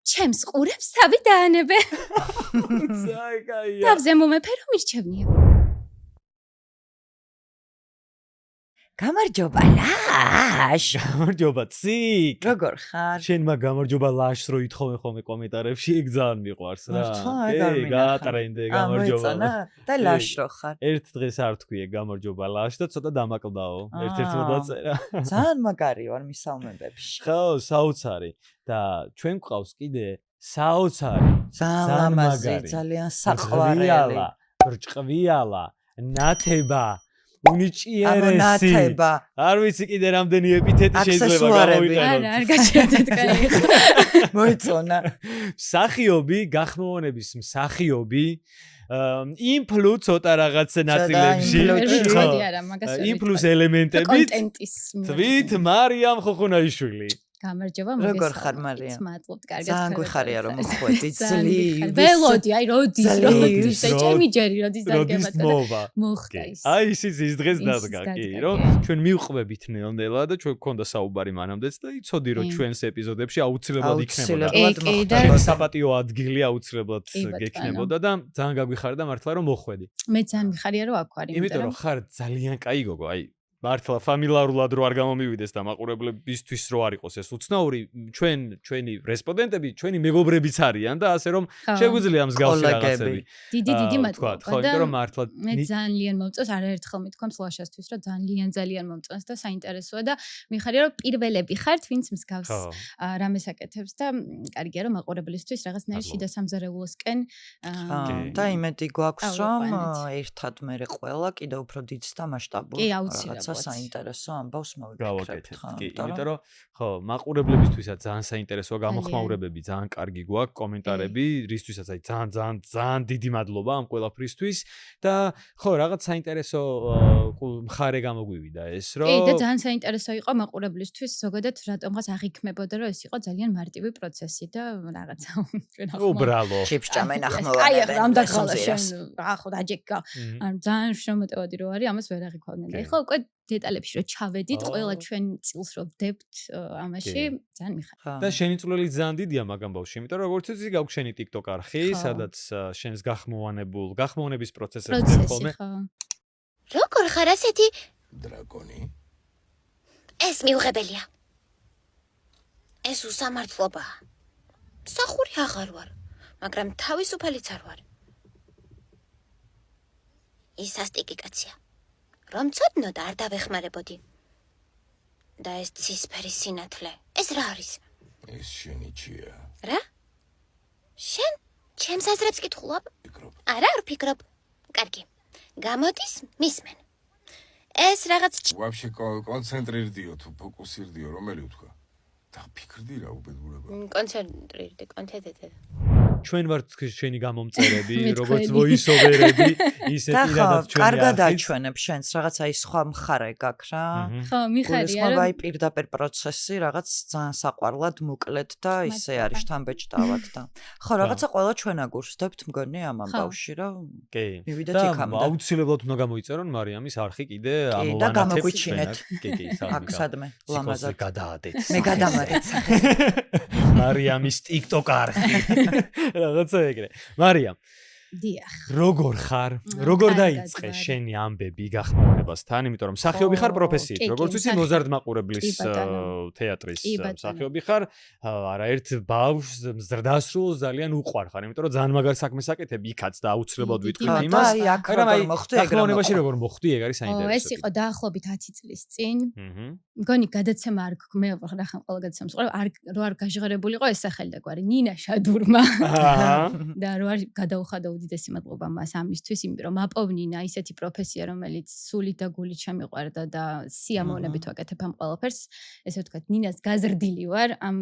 ჩემს ყურებს თავი დაანებე. ზაიკაია. თავზე მომეფე რომ მირჩევნია. გამარჯობა ლაშ. გამარჯობა ციკ. როგორ ხარ? შენმა გამარჯობა ლაშს რო ითხოვენ ხოლმე კომენტარებში, ეგ ძალიან მიყვარს რა. გაატრენდე გამარჯობა. და ლაშ რო ხარ? ერთ დღეს არ თქვი გამარჯობა ლაშ და ცოტა დამაკლდაო. ერთ-ერთმა დაწერა. ძალიან მაგარი ვარ მისალმებებში. ხო, საოცარი. და ჩვენ გვყავს კიდე საოცარი. ძალიან ლამაზი, ძალიან საყვარელი. ბრჭყვიალა, ნათება. უნიჭიერესი. არ ვიცი კიდე რამდენი ეპითეტი შეიძლება გამოვიყენოთ. არა, არ გაჩერდეთ კაი. მოეწონა. მსახიობი, გახმოვანების მსახიობი, იმ პლუს ცოტა რაღაც ნაწილებში. მოდი არა, მაგას ვერ. იმ პლუს ელემენტებით. კონტენტის. თვით მარიამ ხოხუნაიშვილი. გამარჯობა როგორ ხარ მარიამ? მადლობთ, კარგად. ძალიან გვიხარია რომ მოხვედი. ძლივ. ველოდი, აი როდის ჩემი ჯერი როდის როდის დაგემატა. მოვა. მოხდა ის. აი ის დღეს დადგა კი, რომ ჩვენ მივყვებით ნელ-ნელა და ჩვენ გქონდა საუბარი მანამდეც და იცოდი რომ ჩვენს ეპიზოდებში აუცილებლად იქნებოდა. და საპატიო ადგილი აუცილებლად გექნებოდა და ძალიან გაგვიხარდა მართლა რომ მოხვედი. მე ძალიან მიხარია რომ აქ ვარ, იმიტომ რომ ხარ ძალიან კაი გოგო, აი მართლა ფამილიარულად რო არ გამომივიდეს და მაყურებლებისთვის რო არ იყოს ეს უცნაური, ჩვენი რესპონდენტები, ჩვენი მეგობრებიც არიან და ასე რომ შეგვიძლია მსგავსი რაღაცები. დიდი მადლობა. ხო, იმიტომ რომ მართლა მე ძალიან მომწონს, არაერთხელ მithქვამს ლაშასთვის, რომ ძალიან მომწონს და საინტერესოა და მიხარია რომ პირველები ხართ, ვინც მსგავს რამეს აკეთებს და კარგია რომ მაყურებლისთვის რაღაცნაირი შიდა სამზარეულოსკენ და იმედი გვაქვს რომ ერთად მე ყველა კიდევ უფრო დიდ და მასშტაბურ რაღაცა საინტერესო ამბავს მოვიკეთებთ. კი, იმიტომ რომ ხო, მაყურებლებისთვისაც ძალიან საინტერესოა გამოხმაურებები, ძალიან კარგი გვაქვს კომენტარები, რისთვისაც აი ძალიან დიდი მადლობა ამ ყველაფრისთვის და ხო, რაღაც საინტერესო მხარე გამოგვივიდა ეს, რომ კი, და ძალიან საინტერესო იყო მაყურებლისთვის, ზოგადად რატომღაც აღიქმებოდა, რომ ეს იყო ძალიან მარტივი პროცესი და რაღაცა ჩვენ ახლა უბრალო. ჩიფჭამენ ახმოვანებენ. აი, ამ დახალა შენ ახლა დაჯეკა. ან ძალიან შრომატევადი რო არის, ამას ვერ აღიქვავდნენ და ეხლა უკვე დეტალებში რო ჩავედით, ყველა ჩვენ წილს რო ვდებთ ამაში, ძალიან მიხარია. და შენი წვლილი ძალიან დიდია მაგამ ბავშვი, იმიტომ რომ როგორც იცი, გაქვს შენი TikTok არხი, სადაც შენს გახმოვანების პროცესებს ხოლმე. როგორ ხარ ასეთი დრაკონი? ეს მიუღებელია. ეს უსამართლობაა. მსახური აღარ ვარ, მაგრამ თავისუფალიც არ ვარ. ის სასტიკი კაცია. რომ ცოდნო და არ დავეხმარებოდი. და ეს ცისფერი სინათლე, ეს რა არის? ეს შენი ჩია. რა? შენ ჩემს აზრებს კითხულობ? ფიქრობ. არა, არ ვფიქრობ. კარგი. გამოდის, მისმენ. ეს რაღაც ვაფშე კონცენტრირდიო თუ ფოკუსირდიო, რომელი უთქვა? დაფიქრდი რა უბედურება. კონცენტრირდი. ჩვენ ვართ შენი გამომწერები, როგორც voice-overები, ისე პირადად ჩვენი. კარგად აჩვენებ შენს რაღაცა ის სხვა მხარე გაქვს რა. ხო, მიხარია რომ აი პირდაპირ პროცესი რაღაც ძალიან საყვარლად მოკლედ და ისე არის თამბეჭდავად და. ხო, რაღაცა ყველა ჩვენ აგურსდებთ მგონი ამ ამბავში რა. კი. მივიდეთ იქამდე. აუცილებლად უნდა გამოიწერონ მარიამის არხი კიდე ამოვანათებს. და გამოგვიჩინეთ. კი, აქ სადმე ლამაზად გადაადეთ. მე გადამადეთ. მარიამის TikTok არხი. რაღაცა ეგრე. მარიამ, დიახ. როგორ ხარ? როგორ დაიწყე შენი ამბები გახმოვანებასთან? იმიტომ რომ მსახიობი ხარ პროფესიით. როგორც ვიცი, მოზარდ მაყურებლის თეატრის მსახიობი ხარ. არაერთ ბავშვს ზრდასრულს ძალიან უყვარ ხარ, იმიტომ რომ ძალიან მაგარ საქმეს აკეთებ იქაც და აუცილებლად ვიტყვი იმას. აი, აქ როგორ მოხდი ეგრე. გახმოვანებაში როგორ მოხდი, ეგ არის საინტერესო. ეს იყო დაახლოებით 10 წლის წინ. მგონი გადაცემა არ გქ მე ნახან ყველა გადაცემას რო არ გაჟღერებულიყო ეს სახელი და გვარი ნინა შადურმა. და რო არ გადაუხადა უდიდესი მადლობა მას ამისთვის, იმიტომ რომ აპოვნინა ისეთი პროფესია, რომელიც სულით და გულით შემიყვარდა და სიამოვნებით ვაკეთებ ამ ყველაფერს. ესე ვთქვათ, ნინას გაზრდილი ვარ ამ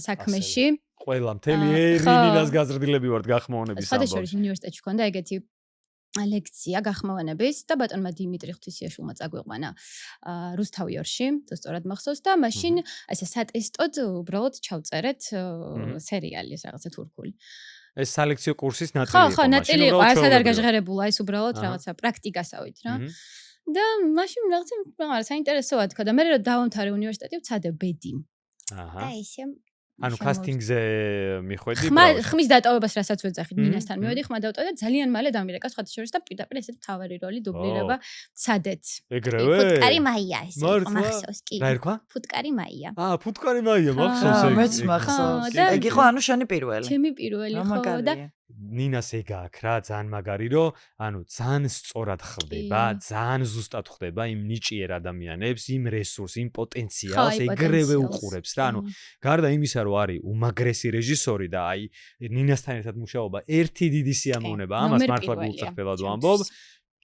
საქმეში. ყველა მთელი ერი ნინას გაზრდილები ვართ გახმოვანების ამბავში. სხვადასხვა უნივერსიტეტში ქონდა ეგეთი ლექცია გახმოვანების და ბატონმა დიმიტრი ღვთისიაშვილმა წაგვიყვანა რუსთავიორში, თუ სწორად მახსოვს და მაშინ ესე სატესტოდ უბრალოდ ჩავწერეთ სერიალი რაღაცა თურქული. ეს სალექციო კურსის ნაწილი იყო. ხო, ნაწილი იყო, არც არ გაჟღერებულა, ეს უბრალოდ რაღაცა პრაქტიკასავით რა. და მაშინ რაღაცა საინტერესოა თქვა და მე რომ დავამთავრე უნივერსიტეტი, ვცადე ბედი. და ისე ანუ კასტინგზე მიხვედი ხმის დატოვებას რასაც ვეძახით ნინასთან მივედი ხმა დავტოვე და ძალიან მალე დამირეკა სხვათა შორის და პირდაპირ ესეთ მთავარი როლი დუბლირება ცადეთ ეგრევე ფუტკარი მაია ეს მახსოვს კი რა ერქვა ფუტკარი მაია ფუტკარი მაია მახსოვს მეც მახსოვს ეგ იყო ანუ შენი პირველი ჩემი პირველი ხო და ნინას ეგ აქვს რა ძალიან მაგარი რომ ანუ ძალიან სწორად ხდება ძალიან ზუსტად ხდება იმ ნიჭიერ ადამიანებს იმ რესურს იმ პოტენციალს ეგრევე უყურებს რა ანუ გარდა იმისა რომ არის უმაგრესი რეჟისორი და აი ნინასთან ერთად მუშაობა ერთი დიდი სიამოვნება ამას მართლა გულწრფელად ვამბობ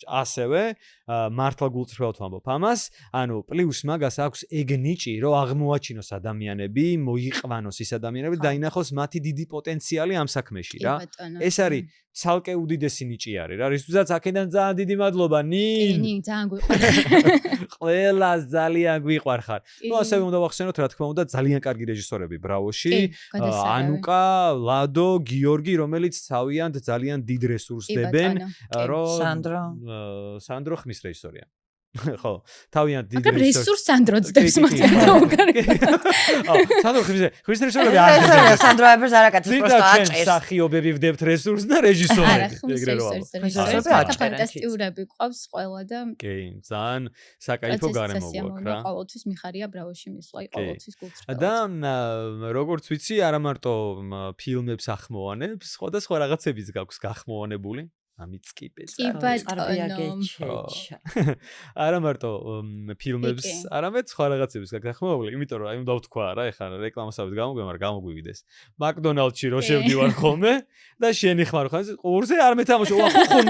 ასევე მართლა გულწრფელად ვამბობ ამას ანუ პლუს მაგას აქვს ეგ ნიჭი რომ აღმოაჩინოს ადამიანები მოიყვანოს ის ადამიანები და დაინახოს მათი დიდი პოტენციალი ამ საქმეში რა ეს არის ცალკე უდიდესი ნიჭი არის რა რისთვისაც აქედან ძალიან დიდი მადლობა ნინ ძალიან გვიყვარხარ ყველა ძალიან გვიყვარხარ ნუ ასევე უნდა ვახსენოთ რა თქმა უნდა ძალიან კარგი რეჟისორები ბრავოში ანუკა ლადო გიორგი რომელიც თავიანთ ძალიან დიდ რესურსს დებენ რომ სანდრო ხმის რეჟისორია ხო თავიანთ დიდ რესურს სანდრო ძდებს მოწმობა სანდრო ხმის რეჟისორები არ სანდრო აბერს არაკეთებს просто აჭერს სახიობები ვდებთ რესურს და რეჟისორები ეგრე რა რეჟისორები ფანტასტიკურები ყავს ყველა და კი ძალიან საკაიფო გარემო გვაქვს რა ყოველთვის მიხარია ბრავოში მისვლა ყოველთვის გულწრფელად და როგორც ვიცი არა მარტო ფილმებს ახმოვანებს სხვადასხვა რაღაცებიც გაქვს გახმოვანებული ამიც კი არა მარტო ფილმებს, არამედ სხვა რაღაცებს გაგახმოვებული, იმიტომ რომ აი უნდა ვთქვა რა, ეხლა რეკლამასავით გამოგვემარ, გამოგვივიდეს. მაკდონალდში რო შევდივარ ხოლმე და შენი ხმარ ხო, ყურზე არ მეთამაშე, ხუნ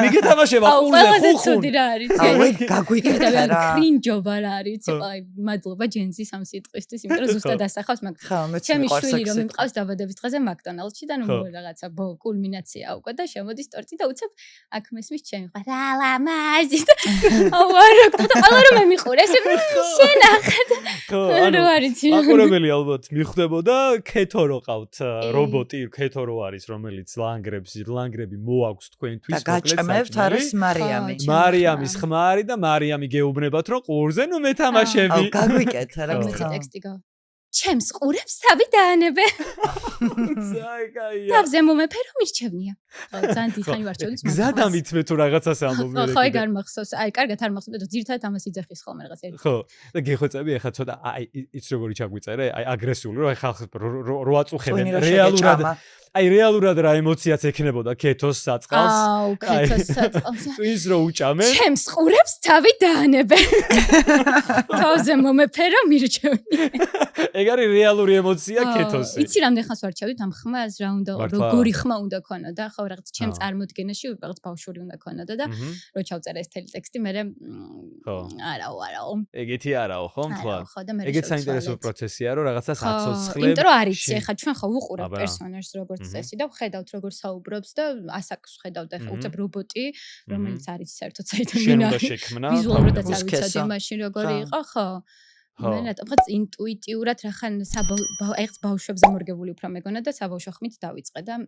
მიგეთამაშება ყურზე, ხუნ. ყველაზე ცუდი რა არის, აი გაგვიკეთე რა. კრინჯობა რა არის, აი მადლობა ჯენზის ამ სიტყვისთვის, იმიტომ რომ ზუსტად ასახავს მაგდონალდს. ჩემი შვილი რომ იმყავს დაბადების დღეზე მაკდონალდში და ნუ რაღაცა კულმინაცია უკვე და შემოდის ტორტი და უცებ აქ მესმის ჩემი ხარ რა ლამაზი აუარა და ყველა რომ მემიყურეს შენ ახად რა არის აკურებელი ალბათ მიხვდებოდა ქეთო რო ყავთ რობოტი ქეთო რო არის რომელიც ლანგრები მოაქვს თქვენთვის და გაჭმევთ არის მარიამის ხმარი და მარიამი გეუბნებათ რომ ყურზე ნუ მეთამაშები აუ გაგვიკეთე რა ტექსტი გა ჩემს ყურებს თავი დაანებე. ზაიკაია. თავზე მომეფე რომ მირჩევნია. ძალიან დიდხანი ვარჩევდი მაგრამ. ზადამითმე თუ რაღაცას ამბობ მე. ხო, ეგ არ მახსოვს. აი, კარგად არ მახსოვს, მაგრამ ძირთად ამას იძახის ხოლმე რაღაც ერთი. ხო, და გეხვეწები ახლა ცოტა აი იც როგორი ჩაგვიწერე, აი აგრესიული რომ ხალხ რო აწუხებენ რეალურად. აი რეალურად რა ემოციაც ექნებოდა ქეთოს საწყალს. აუ, ქეთოს საწყალს. ის რო უჭამენ. ჩემს ყურებს თავი დაანებე. თავზე მომეფე რომ მირჩევნია. ეგ არის რეალური ემოცია ქეთოსი. იცი რამდენ ხანს ვარჩევდით ამ ხმას, რა უნდა როგორი ხმა უნდა ქონოდა, ხო, რაღაც ჩემ წარმოდგენაში რაღაც ბავშვური უნდა ქონოდა და რო ჩავწერე ეს თელი ტექსტი, მე არაო. ეგეთი არაო, ხო, თქვა. ხო, და მე ეგეც საინტერესო პროცესია, რომ რაღაცას აცოცხლებ. იმიტომ რომ არის, ეხლა ჩვენ ხო ვუყურებ პერსონაჟს როგორც წესი და ვხედავთ როგორ საუბრობს და ასაკს ვხედავთ ახლა უცებ რობოტი, რომელიც არის საერთოდ საერთოდ ვიზუალურადაც არ ვიცოდი მაშინ როგორი იყო, ხო. მე ნატყობ ინტუიტიურად რახან აიღს ბავშვებზე მორგებული უფრო მეგონა და საბავშვო ხმით დავიწყე და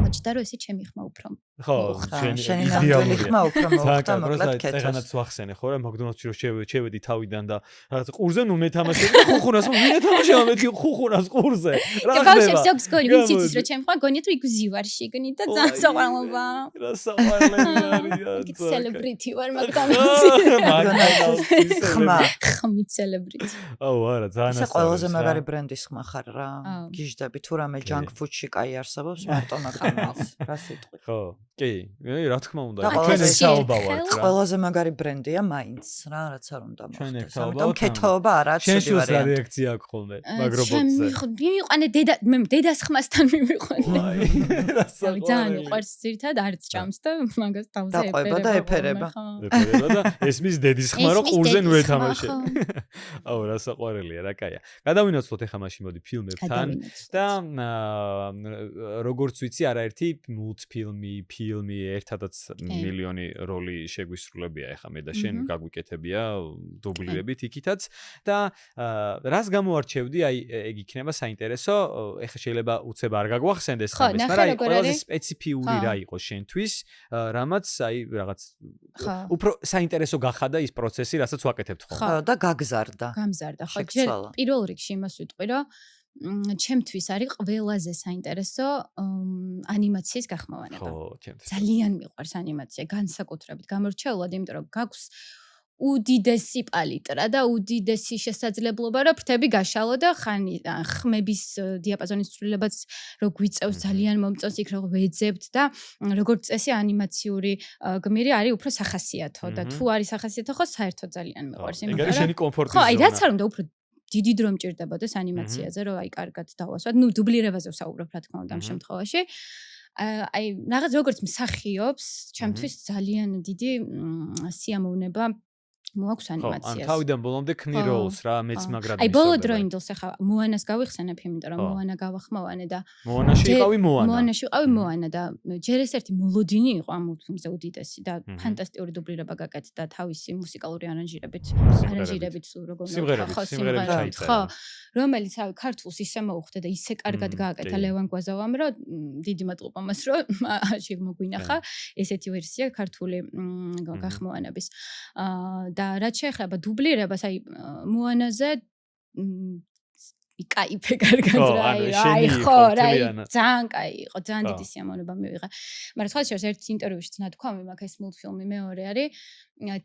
მოჭდა რომ ესე ჩემი ხმა უფრო ხო შენი ნამდვილი ხმა უფრო მოხდა მოკლედ კეთოს ეგანაც ვახსენე ხო რა მაკდონალდსში რომ შევედი თავიდან და რაღაც ყურზე ნუ მეთამაშები ხუხუნას მეთამაშება მეთქი ხუხუნას ყურზე რა ხდება ბავშვებს ზოგს გონი ვიცით რომ ჩემ ხმა გონია თუ იგზივარ შიგნით და ძალიან საყვარლობა რა საყვარლები არის სელებრიტი ვარ მაკდონალდსის ხმა ხმით celebrity. აუ არა ძალიან ასე ყველაზე მაგარი ბრენდის ხმა ხარ რა. გიჟდები თუ რამე junk food-ში კაი არსებობს მარტო მაგამას. რა სიტყვი. ხო, კი, რა თქმა უნდა. ჩვენ ერთაობა ვართ რა. ყველაზე მაგარი ბრენდია მაინც რა, რაც არ უნდა მოხდეს. ამიტომ ქეთოობა არაა ცუდი ვარიანტი. შენ რეაქცია აქვს ხოლმე მაგ რობოტზე. მივიყვანე დედას ხმასთან მივიყვანე. ძალიან უყვარს ძირთად არც ჭამს და მაგას თავზე ეფერება. და ეფერება. ეფერება და ესმის დედის ხმა რომ ყურზე ნუ ეთამაშე. აუ რა საყვარელია რა კაია. გადავინაცვლოთ ახლა მაშინ მოდი ფილმებთან და როგორც ვიცი არაერთი ფილმი ერთადაც მილიონი როლი შეგვისრულებია ახლა მე და შენ გაგვიკეთებია დუბლირებით იქითაც და რას გამოარჩევდი აი ეგ იქნება საინტერესო ახლა შეიძლება უცებ არ გაგვახსენდეს ხამეს მაგრამ ყველაზე სპეციფიური რა იყო შენთვის რამაც აი რაღაც უფრო საინტერესო გახადა ის პროცესი რასაც ვაკეთებთ ხოლმე და გამზარდა ხო ჯერ პირველ რიგში იმას ვიტყვი რომ ჩემთვის არის ყველაზე საინტერესო ანიმაციის გახმოვანება. ხო, ჩემთვის. ძალიან მიყვარს ანიმაცია, განსაკუთრებით გამორჩეულად, იმიტომ რომ გაქვს უდიდესი პალიტრა და უდიდესი შესაძლებლობა, რომ ფრთები გაშალო და ხმების დიაპაზონის ცვლილებაც რო გვიწევს ძალიან მომწონს იქ რო ვეძებთ და როგორც წესი ანიმაციური გმირი არის უფრო სახასიათო და თუ არის სახასიათო ხო საერთოდ ძალიან მიყვარს ეგ არის შენი კომფორტი ხო, აი ზონა. რაც არ უნდა უფრო დიდი დრო მჭირდებოდეს ანიმაციაზე, რომ აი კარგად დავასვათ. ნუ დუბლირებაზე ვსაუბრობ რა თქმა უნდა ამ შემთხვევაში. აი რაღაც როგორც მსახიობს, ჩემთვის ძალიან დიდი სიამოვნება მოაქვს ანიმაციას. ხო, თავიდან ბოლომდე ქნი როლს რა, მეც მაგრად აი ბოლო დროინდელს ახლა მოანას გავიხსენებ, იმიტომ რომ მოანა გავახმოვანე და მოანაში იყავი მოანა. მოანაში იყავი მოანა და ჯერ ეს ერთი მოლოდინი იყო ამ მულტფილმზე უდიდესი და ფანტასტიკური დუბლირება გაკეთდა თავისი მუსიკალური არანჟირებით როგორ სიმღერებით ხო, რომელიც აი ქართულს ისე მოუხდა და ისე კარგად გააკეთა ლევან გვაზავამ, რომ დიდი მადლობა მას, რომ შემოგვინახა ესეთი ვერსია ქართული გახმოვანების. და რაც შეეხება დუბლირებას, აი მოანაზე იკაიფე კარგად რა, აი ხო, რა, ძალიან კაი იყო, ძალიან დიდი სიამოვნება მივიღე. მაგრამ სხვა შორის ერთ ინტერვიუშიც ნათქვამი მაქვს ეს მულტფილმი, მეორე არის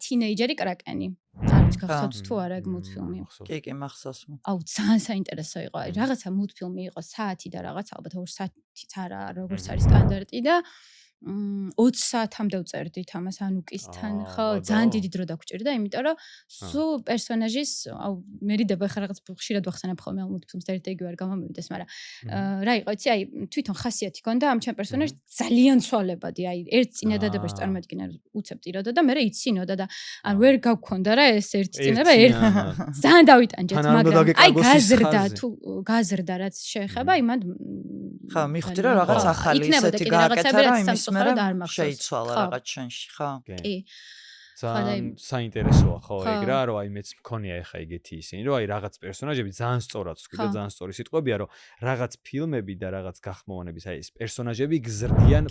თინეიჯერი კრაკენი. არ ვიცი გახსოვთ თუ არა ეგ მულტფილმი. კი, მახსოვს. აუ, ძალიან საინტერესო იყო. აი რაღაცა მულტფილმი იყო საათი და რაღაც ალბათ 2 საათიც არა, როგორც არის სტანდარტი და 20 საათამდე ვწერდით ამას ანუკისთან, ხო, ძალიან დიდი დრო დაგჭირდა, იმიტომ რომ სულ პერსონაჟის, აუ, მერიდება ხა რაღაც ხშირად ვახსენებ ხოლმე მულტფილმს და ერთ-ერთი არ გამომივიდეს, მაგრამ რა იყო, იცი, აი, თვითონ ხასიათი ჰქონდა ამ ჩემ პერსონაჟს ძალიან ცვალებადი, აი, ერთ წინადადებას წარმოადგინა უცებ ტიროდა და მე იცინოდა და ან ვერ გავქონდა რა ეს ერთ წინება, ძალიან დავიტანჯეთ, მაგრამ აი გაზრდა, თუ გაზრდა რაც შეეხება, აი მან ხა, მიხვდი რა რაღაც ახალი ისეთი გააკეთა რა იმის მაგრამ შეიცვალა რაღაც შენში, ხო? კი. ძალიან საინტერესოა ხო ეგ რა, რომ აი მეც მქონია ეხა ეგეთი ისინი, რომ აი რაღაც პერსონაჟები ძალიან სწორად ვსვი და ძალიან სწორი სიტყვებია, რომ რაღაც ფილმები და რაღაც გახმოვანების აი ეს პერსონაჟები გზრდიან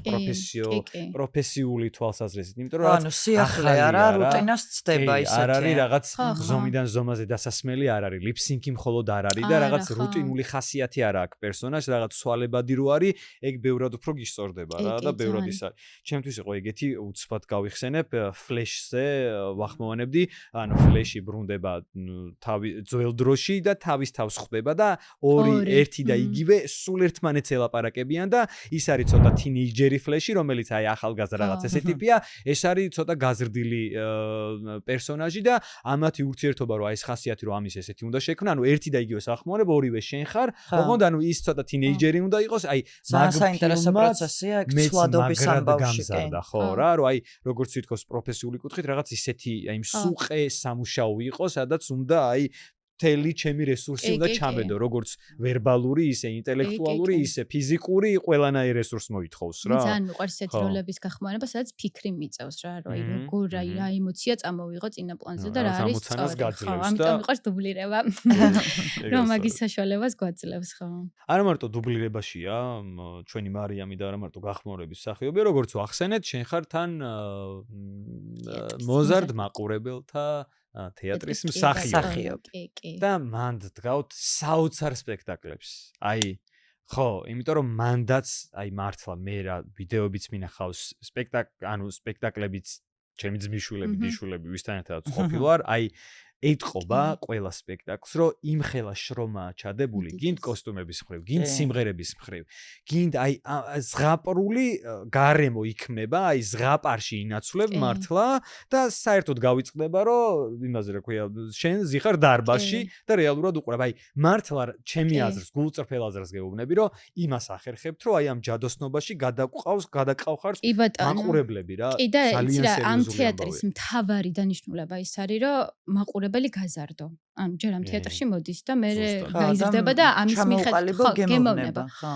პროფესიული თვალსაზრისით, იმიტომ რომ ანუ სიახლე არა, რუტინას ცდება ისეთი. არ არის რაღაც ზომიდან ზომაზე დასასმელი არ არის, ლიფსინკი მხოლოდ არ არის და რაღაც რუტინული ხასიათი არ აქვს პერსონაჟს, რაღაც სვალებადი რო არის, ეგ ბევრად უფრო გისწორდება რა და ბევრად ის არის. ჩემთვის იყო ეგეთი უცბად გავიხსენებ ფლეშზე ვახმოვანებდი, ანუ ფლეში ბრუნდება ძველ დროში და თავის თავს ხვდება და ორი ერთი და იგივე სულ ერთმანეთს ელაპარაკებიან და ის არის ცოტა თინეიჯერი ფლეში, რომელიც აი ახალგაზრდა რაღაც ესე ტიპია, ეს არის ცოტა გაზრდილი პერსონაჟი და ამათი ურთიერთობა რომ აი ეს ხასიათი რომ ამის ესეთი უნდა შექმნა, ანუ ერთი და იგივე სახმოვანებ, ორივე შენ ხარ, ოღონდ ანუ ის ცოტა თინეიჯერი უნდა იყოს, აი მაგ საინტერესო პროცესია ეგ ცვლადობის ამბავში, ხო რა, რომ აი როგორც თვითონ პროფესიული კუთხით რაღაც ისეთი აი მსუყე სამუშაო იყო, სადაც უნდა აი მთელი ჩემი რესურსი უნდა ჩამედო, როგორც ვერბალური, ისე ინტელექტუალური, ისე ფიზიკური, ყველანაირ რესურსს მოითხოვს რა. ძალიან მიყვარს ესეთი როლების გახმოვანება, სადაც ფიქრი მიწევს რა, რომ აი როგორ აი რა ემოცია წამოვიღო წინა პლანზე და რა არის სწორი. ხო, ამიტომ მიყვარს დუბლირება. რომ მაგის საშუალებას გვაძლევს, ხო. არა მარტო დუბლირებაშია, ჩვენი მარიამი და არა მარტო გახმოვანების მსახიობია, როგორც ვახსენეთ, შენ ხარ თან მოზარდ მაყურებელთა თეატრის მსახიობი. და მანდ დგავთ საოცარ სპექტაკლებს. აი, ხო, იმიტომ რომ მანდაც აი მართლა მე რა ვიდეოებიც მინახავს, სპექტაკლებიც ჩემი ძმისშვილები, დიშვილები ვისთანაც ყოფილვარ, აი ეთყობა ყველა სპექტაკლს, რომ იმ ხელა შრომაა ჩადებული, გინდ კოსტუმების მხრივ, გინდ სიმღერების მხრივ, გინდ აი ზღაპრული გარემო იქმნება, აი ზღაპარში ინაცვლებ მართლა და საერთოდ გავიწყდება, რომ იმაზე რა ქვია, შენ ზიხარ დარბაზში და რეალურად უყურებ. აი მართლა ჩემი აზრს, გულწრფელ აზრს გეუბნები, რომ იმას ახერხებთ, რომ აი ამ ჯადოსნობაში გადაკავხართ მაყურებლები რა. ძალიან ამ თეატრის მთავარი დანიშნულება ის არის, რომ მაყურებელი გაზარდო. ანუ ჯერ ამ თეატრში მოდის და მე გაიზრდება და ამის მიხედვით გემოვნება. ხო.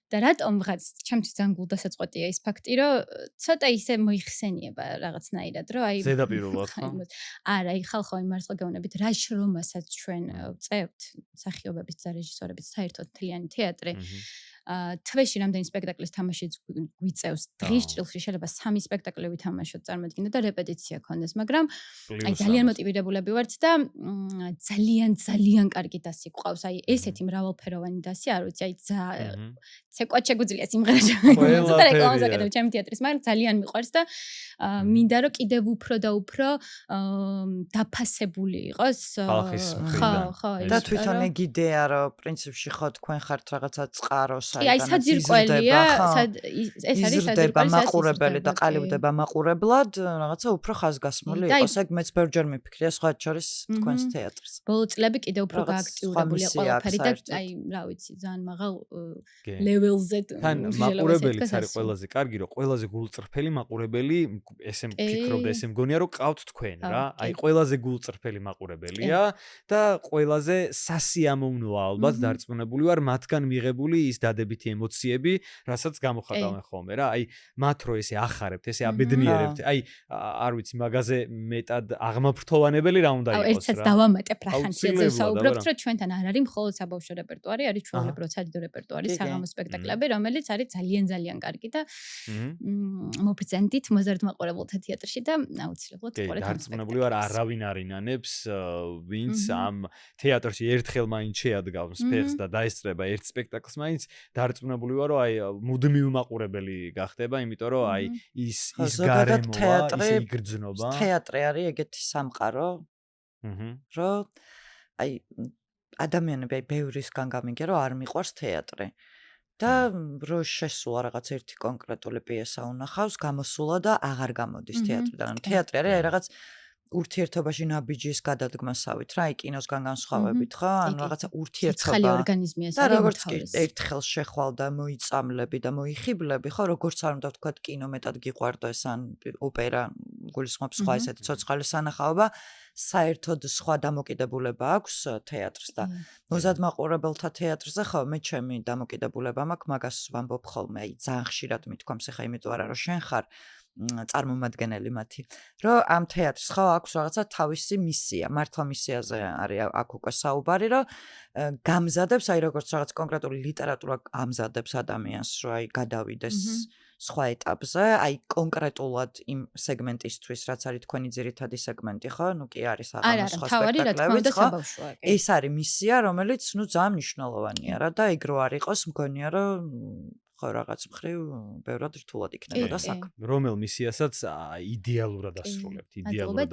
და რატომღაც ჩემთვის ძალიან გულდასაწყვეტია ის ფაქტი, რომ ცოტა ისე მოიხსენიება რაღაცნაირად, რომ აი ზედაპირულად ხო? არა, აი ხალხო აი მართლა გეუბნებით, რა შრომასაც ჩვენ ვწევთ, მსახიობების და რეჟისორების საერთოდ მთლიანი თეატრი. თვეში რამდენი სპექტაკლის თამაშიც გვიწევს. დღის ჭრილში შეიძლება 3 სპექტაკლი ვითამაშოთ, წარმოგიდგენთ და რეპეტიცია ქონდეს, მაგრამ აი ძალიან მოტივირებულები ვართ და ძალიან კარგი დასი გვყავს. აი ესეთი მრავალფეროვანი დასი, არ ვიცი, აი ცეკვად შეგვიძლია სიმღერა შევეკეთოთ და რეკლამას აკეთებ ჩემი თეატრის, მაგრამ ძალიან მიყვარს და მინდა რომ კიდევ უფრო და უფრო დაფასებული იყოს. ხო, და თვითონ იდეა რომ პრინციპში ხო თქვენ ხართ რაღაცა წყარო აი საძირკველია, ეს არის საძირკველი მაყურებელი და ყალიბდება მაყურებლად, რაღაცა უფრო ხაზგასმული იყოს. ეგ მეც ბევრჯერ მიფიქრია სხვა შორის თქვენს თეატრს. ბოლო წლები კიდევ უფრო გააქტიურებულია ყველაფერი და აი რა ვიცი, ძალიან მაღალ ლეველზე. თან მაყურებელიც არის ყველაზე კარგი, რომ ყველაზე გულწრფელი მაყურებელი ესე მფიქრობ და ესე მგონია რომ ყავთ თქვენ რა. აი ყველაზე გულწრფელი მაყურებელია და ყველაზე სასიამოვნოა ალბათ დარწმუნებული ვარ მათგან მიღებული ის დადებითი ემოციები, რასაც გამოხატავენ ხოლმე რა. აი მათ რო ესე ახარებთ, ესე აბედნიერებთ. აი არ ვიცი, მაგაზე მეტად აღმაფრთოვანებელი რა უნდა იყოს რა. ერთსაც დავამატებ რა ხანციაზე ვსაუბრობთ, რომ ჩვენთან არ არის მხოლოდ საბავშვო რეპერტუარი, არის ჩვეულებრივ სადიდო რეპერტუარი, საღამო სპექტაკლები, რომელიც არის ძალიან კარგი და მობრძანდით მოზარდ მაყურებელთა თეატრში და აუცილებლად უყურეთ ამ სპექტაკლს. დარწმუნებული ვარ, არავინ არ ინანებს, ვინც ამ თეატრში ერთხელ მაინც შეადგავს ფეხს და დაესწრება ერთ სპექტაკლს მაინც, დარწმუნებული ვარ, რომ აი მუდმივ მაყურებელი გახდება, იმიტომ რომ აი ის გარემოა, ის იგრძნობა. თეატრი არის ეგეთი სამყარო, რომ აი ადამიანები აი ბევრისგან გამიგე რომ არ მიყვარს თეატრი. და რო შესულა რაღაც ერთი კონკრეტული პიესა უნახავს, გამოსულა და აღარ გამოდის თეატრიდან. თეატრი არის აი რაღაც ურთიერთობაში ნაბიჯის გადადგმასავით რა, აი კინოსგან განსხვავებით ხო? ანუ რაღაცა ურთიერთობა. ხალი ორგანიზმია და როგორც კი ერთხელ შეხვალ და მოიწამლები და მოიხიბლები ხო, როგორც არ უნდა ვთქვათ კინო მეტად გიყვარდეს ან ოპერა გულისხმობს სხვა ესეთი ცოცხალი სანახაობა, საერთოდ სხვა დამოკიდებულება აქვს თეატრს და მოზარდ მაყურებელთა თეატრზე ხო მე ჩემი დამოკიდებულება მაქვს, მაგას ვამბობ ხოლმე, აი ძალიან ხშირად მithქვამს ახლა იმიტომ არა რომ შენ ხარ წარმომადგენელი მათი, რომ ამ თეატრს ხო აქვს რაღაცა თავისი მისია, მართლა მისიაზე არის აქ უკვე საუბარი, რომ გამზადებს, აი როგორც რაღაც კონკრეტული ლიტერატურა ამზადებს ადამიანს, რომ აი გადავიდეს სხვა ეტაპზე, აი კონკრეტულად იმ სეგმენტისთვის, რაც არის თქვენი ძირითადი სეგმენტი, ხო? ნუ კი არის აღარ სხვა სპექტაკლები, ხო? ეს არის მისია, რომელიც ნუ ძალიან მნიშვნელოვანია რა და ეგ რო არ იყოს, მგონია რომ ხო რაღაც მხრივ ბევრად რთულად იქნებოდა საქმე. რომელ მისიასაც იდეალურად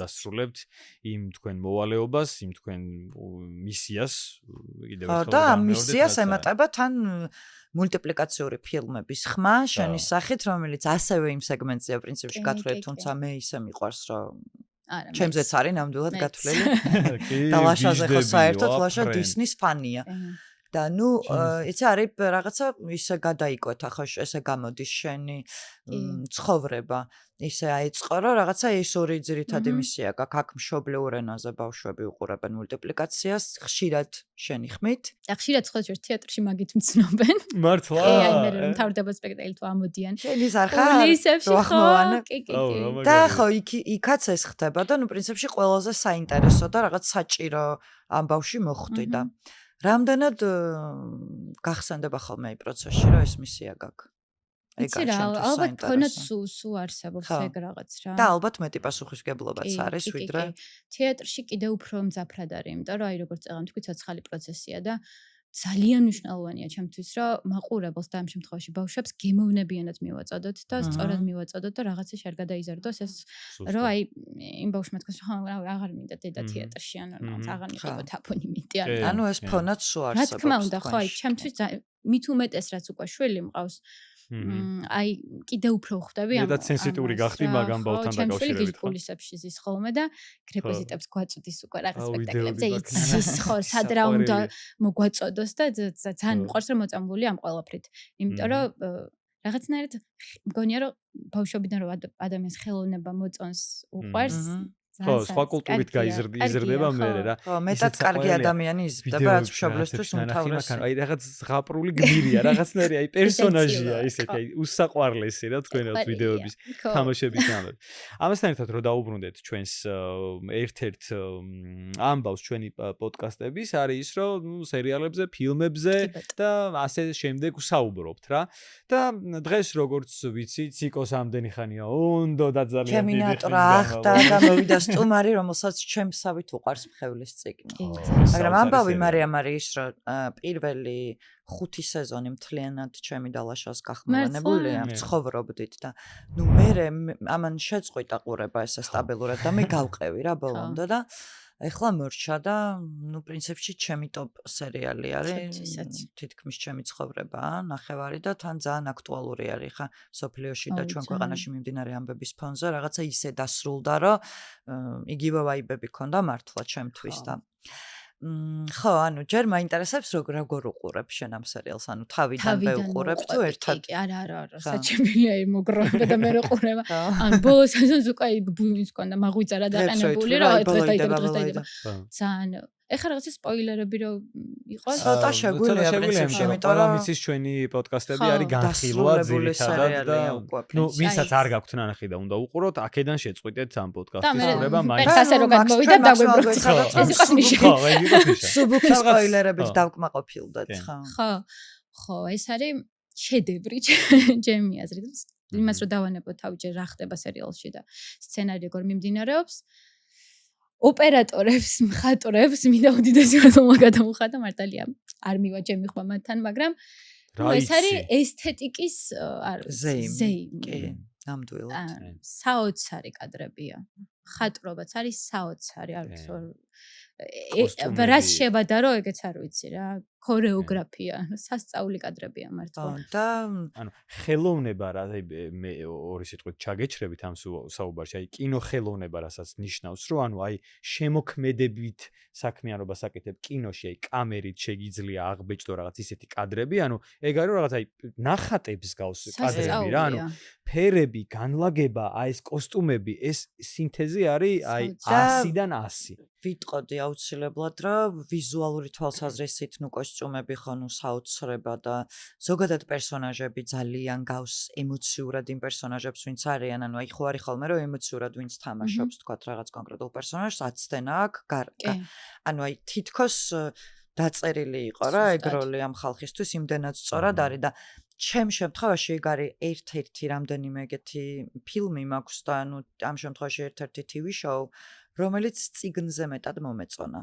ასრულებთ იმ თქვენ მოვალეობას, იმ თქვენ მისიას კიდევ ერთხელ და ამ მისიას ემატება თან მულტიპლიკაციური ფილმების ხმა შენის სახით, რომელიც ასევე იმ სეგმენტზეა პრინციპში გათვლილი, თუმცა მე ისე მიყვარს, რომ ჩემზეც არის ნამდვილად გათვლილი. და ლაშაზე ხო საერთოდ ლაშა დისნის ფანია. და ნუ იცი არის რაღაცა ისე გადაიკვეთა ხო ესე გამოდის შენი ცხოვრება ისე აიწყო რომ რაღაცა ეს ორი ძირითადი მისია გაქვს აქ მშობლიურ ენაზე ბავშვები უყურებენ მულტიპლიკაციას ხშირად შენი ხმით და ხშირად სხვა თეატრში მაგით მცნობენ მართლა აი მე რომ თავდება სპექტაკლი თუ ამოდიან შენი ზარხა და ხო იქაც ეს ხდება და ნუ პრინციპში ყველაზე საინტერესო და რაღაც საჭირო ამ ბავში მოხვდი და რამდენად გახსენდება ხოლმე აი პროცესში რომ ეს მისია გაქვს. იცი რა, ალბათ თონაც სულ არსებობს ეგ რაღაც რა. და ალბათ მეტი პასუხისგებლობაც არის ვიდრე თეატრში კიდევ უფრო მძაფრად არის, იმიტომ რომ აი როგორც წეგან თქვი ცოცხალი პროცესია და ძალიან მნიშვნელოვანია ჩემთვის რომ მაყურებელს და ამ შემთხვევაში ბავშვებს გემოვნებიანად მივაწოდოთ და სწორად მივაწოდოთ და რაღაცა შარ გადაიზარდოს ეს რომ აი იმ ბავშვმა თქვას რომ აღარ მინდა დედა თეატრში ან აღარ მინდა თაფონი მინდა ანუ ეს ფონად სულ არსებობს. რა თქმა უნდა ხო აი ჩემთვის მით უმეტეს რაც უკვე შვილი მყავს აი კიდე უფრო ხვდები ამ და სენსიტიური გახდი მაგ ამბავთან დაკავშირებით ხო გულისებში ზის ხოლმე და რეკვიზიტებს გვაწოდის უკვე რაღაც სპექტაკლებზე იცის ხო სად რა უნდა მოგვაწოდოს და ძალიან მიყვარს რომ მოწამლული ამ ყველაფრით იმიტომ რომ რაღაცნაირად მგონია რომ ბავშვობიდან რომ ადამიანს ხელოვნება მოწონს უყვარს ხო, სხვა კულტურით გაიზრდება მე რა. ხო, მეტად კარგი ადამიანი იზრდება, რაც მშობლისთვის უმთავრესია. აი რაღაც ზღაპრული გმირია, რაღაცნაირი აი პერსონაჟია ისეთი, აი უსაყვარლესი რა თქვენოთ ვიდეოების თამაშების გამო. ამასთან ერთად რომ დაუბრუნდეთ ჩვენს ერთ-ერთ ამბავს ჩვენი პოდკასტების არის ის რომ სერიალებზე, ფილმებზე და ასე შემდეგ ვსაუბრობთ რა. და დღეს როგორც ვიცი, ციკოს ამდენი ხანია უნდა და ძალიან დიდი კემინატორა ახდა და მოვიდა სტუმარი, რომელსაც ჩემსავით უყარს მხევლის წიგნი. მაგრამ ამბავი მარიამ არის ის, რომ პირველი 5 სეზონი მთლიანად ჩემი დალაშას გახმოვანებულია, ცხოვრობდით და ნუ მე ამან შეწყვიტა ყურება ესე სტაბილურად და მე გავყევი რა ბოლომდე და ეხლა მორჩა და ნუ პრინციპში ჩემი ტოპ სერიალი არის. თითქმის ჩემი ცხოვრებაა, ნახევარი და თან ძალიან აქტუალური არის ხა სოფლიოში და ჩვენ ქვეყანაში მიმდინარე ამბების ფონზე რაღაცა ისე დასრულდა, რომ იგივე ვაიბები ქონდა მართლა ჩემთვის და ხო, ანუ ჯერ მაინტერესებს როგორ უყურებ შენ ამ სერიალს, ანუ თავიდანვე უყურებ თუ ერთად? არა, საჩემია იმოგროვება და მე რო ყურება. ან ბოლოს სეზონს უკვე ბუიმის კონდა, მაღვიძარა დაყენებული რა, დღეს დაიდება. ძალიან ეხლა რაღაცა სპოილერები რო იყოს, ცოტა შეგვიძლია პრინციპში, იმიტომ რომ მიცის ჩვენი პოდკასტები არის განხილვა ძირითადად და ნუ ვისაც არ გაქვთ ნანახი და უნდა უყუროთ, აქედან შეწყვიტეთ ამ პოდკასტის ყურება, მაინც ასე რო გადმოვიდა დაგვებროთ. ეს იყოს ნიშანი. ხო, ეს იყოს ნიშანი. სუბუქი სპოილერებით დავკმაყოფილდეთ, ხო. ხო, ეს არის შედევრი ჩემი აზრით. იმას რომ დავანებოთ თავჯერ რა ხდება სერიალში და სცენარი როგორ მიმდინარეობს. ოპერატორებს, მხატვრებს მინდა უდიდესი მადლობა გადამუხადა, მართალია არ მივაჯე მიხვა მათთან, მაგრამ ეს არის ესთეტიკის ზეიმი. კი, ნამდვილად. საოცარი კადრებია. მხატვრობაც არის საოცარი, არ ვიცი რას შევადარო, ეგეც არ ვიცი რა. ქორეოგრაფია, სასწაული კადრებია მართლა. და ანუ ხელოვნება რა, მე ორი სიტყვით ჩაგეჩრებით ამ საუბარში, აი კინოხელოვნება რასაც ნიშნავს, რომ ანუ აი შემოქმედებით საქმიანობას აკეთებ კინოში, აი კამერით შეგიძლია აღბეჭდო რაღაც ისეთი კადრები, ანუ ეგ არის რაღაც აი ნახატებს გავს კადრები რა, ანუ ფერები, განლაგება, აი ეს კოსტუმები, ეს სინთეზი არის აი 100-დან 100. ვიტყოდი აუცილებლად, რომ ვიზუალური თვალსაზრისით ნუ კოსტუმები ხო ნუ საოცრება და ზოგადად პერსონაჟები ძალიან გავს ემოციურად იმ პერსონაჟებს, ვინც არიან, ანუ აი ხო არის ხოლმე რომ ემოციურად ვინც თამაშობს, თქვათ რაღაც კონკრეტულ პერსონაჟს, აცდენა აქვს. ანუ აი თითქოს დაწერილი იყო რა ეგ როლი ამ ხალხისთვის, იმდენად სწორად არის და ჩემ შემთხვევაში ეგ არის ერთ-ერთი რამდენიმე ეგეთი ფილმი მაქვს და ანუ ამ შემთხვევაში ერთ-ერთი TV show რომელიც წიგნზე მეტად მომეწონა.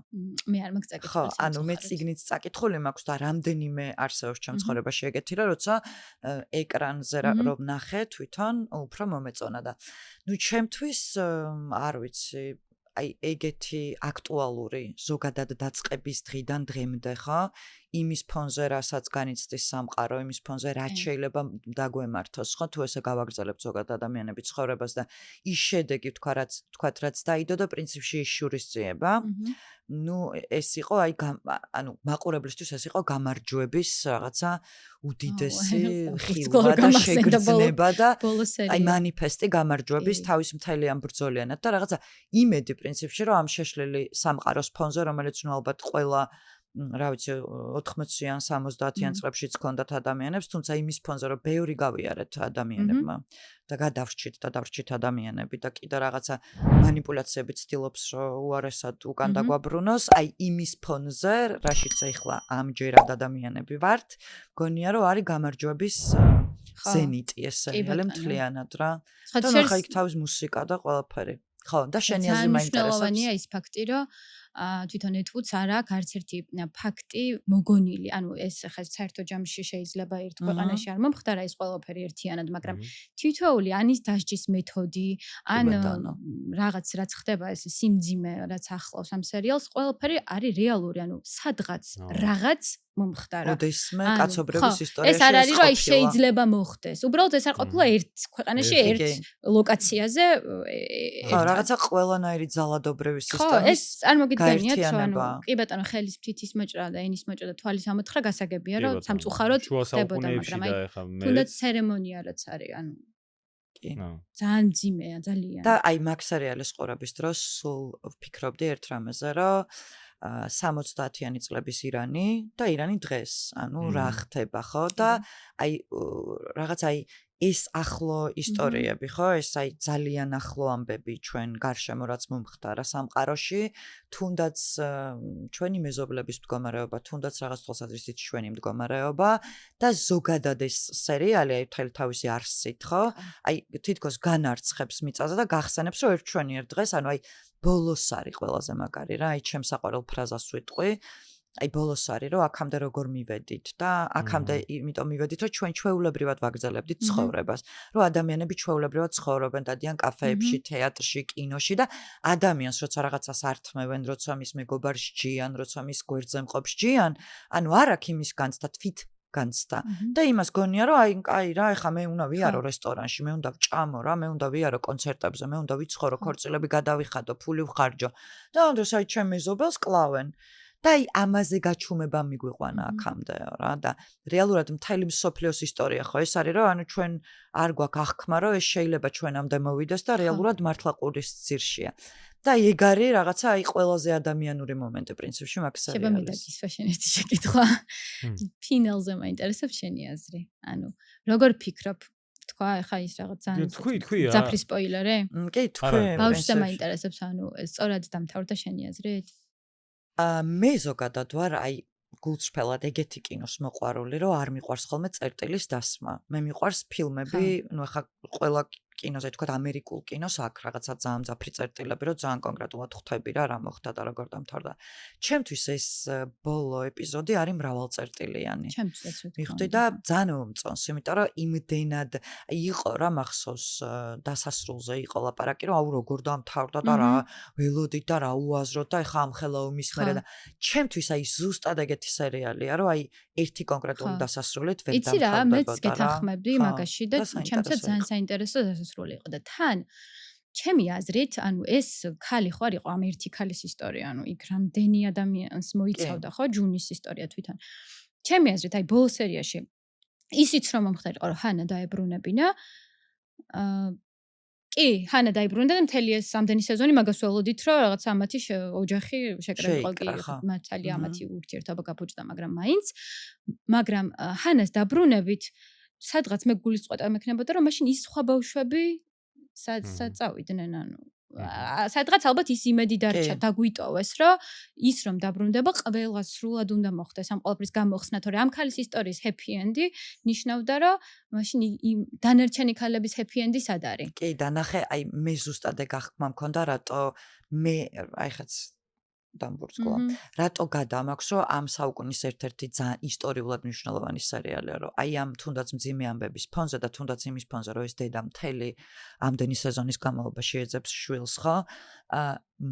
მე არ მაქვს წაკითხული. ხო, ანუ მე წიგნიც წაკითხული მაქვს და რამდენიმე არსებობს ჩემ ცხოვრებაში ეგეთი რა, როცა ეკრანზე რომ ნახე თვითონ უფრო მომეწონა და ნუ ჩემთვის არ ვიცი აი ეგეთი აქტუალური ზოგადად დაწყების დღიდან დღემდე ხო იმის ფონზე რასაც განიცდის სამყარო, იმის ფონზე რაც შეიძლება დაგვემართოს, ხო, თუ ესე გავაგრძელებთ ზოგადად ადამიანების ცხოვრებას და ის შედეგი თქვათ რაც დაიდო და პრინციპში ის შურისძიება. ნუ ეს იყო აი ანუ მაყურებლისთვის ეს იყო გამარჯვების რაღაცა უდიდესი ხილვა და შეგრძნება და აი მანიფესტი გამარჯვების თავის მთელი ამ ბრძოლიანად და რაღაცა იმედი პრინციპში რომ ამ შეშლილი სამყაროს ფონზე რომელიც ნუ ალბათ ყველა რა ვიცი 80-იან 70-იან წლებშიც ქონდათ ადამიანებს, თუმცა იმის ფონზე რომ ბევრი გავიარეთ ადამიანებმა და გადავრჩით ადამიანები და კიდე რაღაცა მანიპულაციები ცდილობს რომ უარესად უკან დაგვაბრუნოს, აი იმის ფონზე, რაშიც ახლა ამჯერად ადამიანები ვართ, გონია რომ არის გამარჯვების ზენიტი ეს სერიალი მთლიანად რა. და ხა იქ თავის მუსიკა და ყველაფერი. ხო, და შენი აზრი მაინტერესებს. მნიშვნელოვანია ის ფაქტი, რომ თვითონ ეთვუც არ აქვს არც ერთი ფაქტი მოგონილი. ანუ ეს ხა საერთო ჯამში შეიძლება ერთ ქვეყანაში არ მომხდარა ეს ყველაფერი ერთიანად, მაგრამ თითოეული ანის დასჯის მეთოდი, ან რაღაც რაც ხდება ეს სიმძიმე, რაც ახლავს ამ სერიალს, ყველაფერი არის რეალური, ანუ სადღაც რაღაც მომხდარა. ოდესმე კაცობრიობის ისტორიაში ეს არ არის რომ შეიძლება მოხდეს. უბრალოდ ეს არ ყოფილა ერთ ქვეყანაში, ერთ ლოკაციაზე. ხო, რაღაცა ყველანაირი ძალადობრივი სისტემის ხო, ეს წარმოგიდგენიათ, ანუ კი ბატონო, ხელის ფრთის მოჭრა და ენის მოჭრა და თვალის ამოთხრა გასაგებია, რომ სამწუხაროდ ხდებოდა, მაგრამ აი თუნდაც ცერემონია რაც არის, ანუ ძალიან მძიმეა, ძალიან. და აი მაგ სერიალის ყურების დროს სულ ვფიქრობდი ერთ რამეზე, რომ 70-იანი წლების ირანი და ირანი დღეს, ანუ რა ხდება, ხო? და აი რაღაც აი ეს ახლო ისტორიები, ხო? ეს აი ძალიან ახლო ამბები ჩვენ გარშემო რაც მომხდარა სამყაროში, თუნდაც ჩვენი მეზობლების მდგომარეობა, თუნდაც რაღაც თვალსაზრისით ჩვენი მდგომარეობა და ზოგადად ეს სერიალი აი მთელი თავისი არსით, ხო? აი თითქოს განარცხებს მიწაზე და გახსენებს, რომ ერთ ჩვენი ერთ დღეს, ანუ აი ბოლოს არის ყველაზე მაგარი რა, აი ჩემს საყვარელ ფრაზას ვიტყვი. აი ბოლოს არის რომ აქამდე როგორ მივედით და აქამდე იმიტომ მივედით რომ ჩვენ ჩვეულებრივად ვაგრძელებდით ცხოვრებას რომ ადამიანები ჩვეულებრივად ცხოვრობენ დადიან კაფეებში, თეატრში, კინოში და ადამიანს როცა რაღაცას ართმევენ, როცა მის მეგობარს ჯიან, როცა მის გვერდზე მყოფს ჯიან, ანუ არ აქვს იმის განცდა თვით განცდა და იმას გონია რომ აი რა ეხა მე უნდა ვიარო რესტორანში, მე უნდა ვჭამო რა, მე უნდა ვიარო კონცერტებზე, მე უნდა ვიცხოვრო, ქორწილები გადავიხადო, ფული ვხარჯო და ამ დროს აი ჩემ მეზობელს კლავენ და აი ამაზე გაჩუმება მიგვიყვანა აქამდე რა და რეალურად მთელი მსოფლიოს ისტორია ხო ეს არის რომ ანუ ჩვენ არ გვაქვს აღქმა რომ ეს შეიძლება ჩვენამდე მოვიდეს და რეალურად მართლა ყურის ძირშია და ეგ არის რაღაცა აი ყველაზე ადამიანური მომენტი პრინციპში მაგ სერიალის. შეიძლება მე დაგისვა ერთი შეკითხვა. ფინალზე მაინტერესებს შენი აზრი. ანუ როგორ ფიქრობ თქვა ახლა ის რაღაც ძალიან ძაფრი სპოილერი? კი თქვი. ბავშვზე მაინტერესებს ანუ სწორად დამთავრდა შენი აზრით? მე ზოგადად ვარ აი გულწრფელად ეგეთი კინოს მოყვარული რომ არ მიყვარს ხოლმე წერტილის დასმა. მე მიყვარს ფილმები, ნუ ახლა ყველა კინოზე თქვა ამერიკულ კინოს აქ რაღაცა ძალიან ძაფრი წერტილები რომ ძალიან კონკრეტულად ხვდები რა მოხდა და როგორ დამთავრდა. ჩემთვის ეს ბოლო ეპიზოდი არის მრავალწერტილიანი. ჩემთვისაც მივხვდი და ძალიან მომწონს, იმიტომ რომ იმდენად იყო რა მახსოვს დასასრულზე იყო ლაპარაკი რომ აუ როგორ დამთავრდა და რა ველოდით და რა უაზროდ და ეხა ამ ხელაუმის მერე და ჩემთვის აი ზუსტად ეგეთი სერიალია რომ აი ერთი კონკრეტული დასასრულით ვერ დამთავრდება. იცი რა, მეც გეთანხმებდი მაგაში და ჩემთვისაც ძალიან საინტერესო დასასრული იყო და თან ჩემი აზრით, ანუ ეს ქალი ხო არ იყო ამ ერთი ქალის ისტორია, ანუ იქ რამდენი ადამიანს მოიცავდა ხო ჯუნის ისტორია თვითონ. ჩემი აზრით, აი ბოლო სერიაში ისიც რომ მომხდარიყო რომ ჰანა დაებრუნებინა, კი, ჰანა დაიბრუნდა და მთელი ეს ამდენი სეზონი მაგას ველოდით რომ რაღაც ამათი ოჯახი შეკრებიყო კი მართალი ამათი ურთიერთობა გაფუჭდა, მაგრამ ჰანას დაბრუნებით სადღაც მე გულისწყოთა მექნებოდა რომ მაშინ ის სხვა ბავშვები საწავიდნენ ანუ სადღაც ალბათ ის იმედი დარჩა დაგვიტოვეს რომ ის რომ დაბრუნდება ყველას სრულად უნდა მოხდეს ამ ყველაფრის გამოხსნა თორე ამ ქალის ისტორიის ჰეპი ენდი ნიშნავდა რომ მაშინ დანარჩენი ქალების ჰეპი ენდი სად არის? კი დანახე აი მე ზუსტად ეგ აღქმა მქონდა რატო მე აი ხაც დამბურცკოა. რატო გადამაქვს რომ ამ საუკუნის ერთ-ერთი ძალიან ისტორიულად მნიშვნელოვანი სერიალია რომ აი ამ თუნდაც მძიმე ამბების ფონზე და თუნდაც იმის ფონზე რომ ეს დედა მთელი ამდენი სეზონის განმავლობაში ეძებს შვილს ხო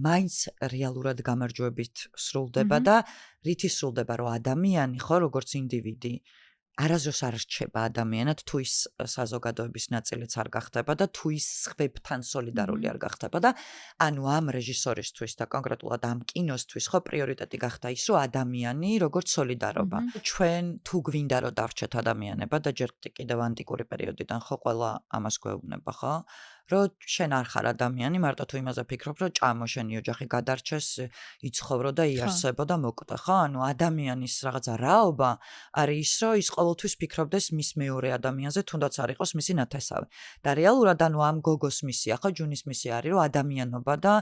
მაინც რეალურად გამარჯვებით სრულდება და რითი სრულდება რომ ადამიანი ხო როგორც ინდივიდი არასდროს არ რჩება ადამიანად თუ ის საზოგადოების ნაწილიც არ გახდება და თუ ის სხვებთან სოლიდარული არ გახდება და ანუ ამ რეჟისორისთვის და კონკრეტულად ამ კინოსთვის ხო პრიორიტეტი გახდა ის რომ ადამიანი როგორც სოლიდარობა ჩვენ თუ გვინდა რომ დავრჩეთ ადამიანება და ჯერ კიდევ ანტიკური პერიოდიდან ხო ყველა ამას გვეუბნება ხო რომ შენ არ ხარ ადამიანი მარტო თუ იმაზე ფიქრობ რომ ჭამო შენი ოჯახი გადარჩეს იცხოვრო და იარსებო და მოკვდე ხო ანუ ადამიანის რაღაცა რაობა არის ის რომ ის ყოველთვის ფიქრობდეს მის მეორე ადამიანზე თუნდაც არ იყოს მისი ნათესავი და რეალურად ანუ ამ გოგოს მისია ხო ჯუნის მისია არის რომ ადამიანობა და